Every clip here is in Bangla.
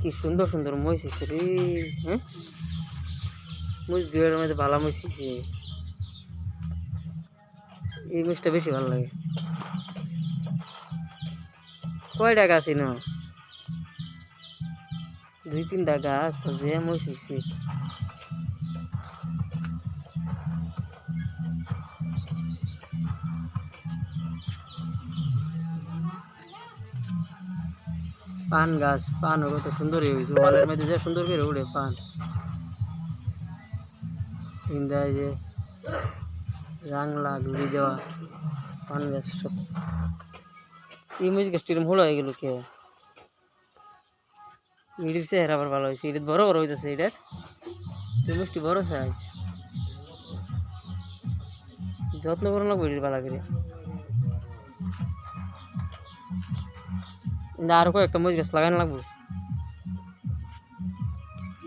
কি সুন্দর সুন্দর মহিষ হয়েছে রে। হ্যাঁ, মহিষ দুয়ের মধ্যে ভালো মহিষ হয়েছে। এই মহিষটা বেশি ভালো লাগে। কয়টা গাছ না, 2-3টা গাছ তো যে মহিষ হয়েছে। পান গাছ, পান কত সুন্দর হয়েছে, ওয়ালের মধ্যে যে সুন্দর করে উড়ে পান। ইন্দায় যে জাংলা ঘুরি দেওয়া পান গাছ সব। এই মহিষ গাছটি এরকম হলো হয়ে গেল কে? ইটের চেহারা আবার ভালো হয়েছে, ইট বড় বড় হইতেছে। এটার এই মহিষটি বড় সাইজ, যত্ন করে লাগবে ইটের ভালো করে। আরো কয়েকটা মহিষ গাছ লাগানো লাগবো।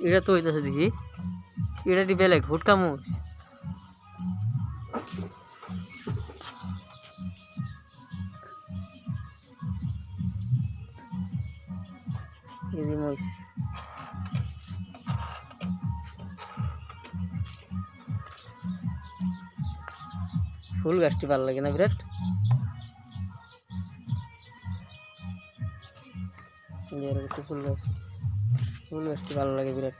এটা তো হইতেছে দেখি, এটা বেলেগ হুটকা মহিষ। এই মহিষ ফুল গাছটি ভালো লাগে না বিরাট? ফুল গাছ, ফুল গাছটি ভালো লাগে বিরাট।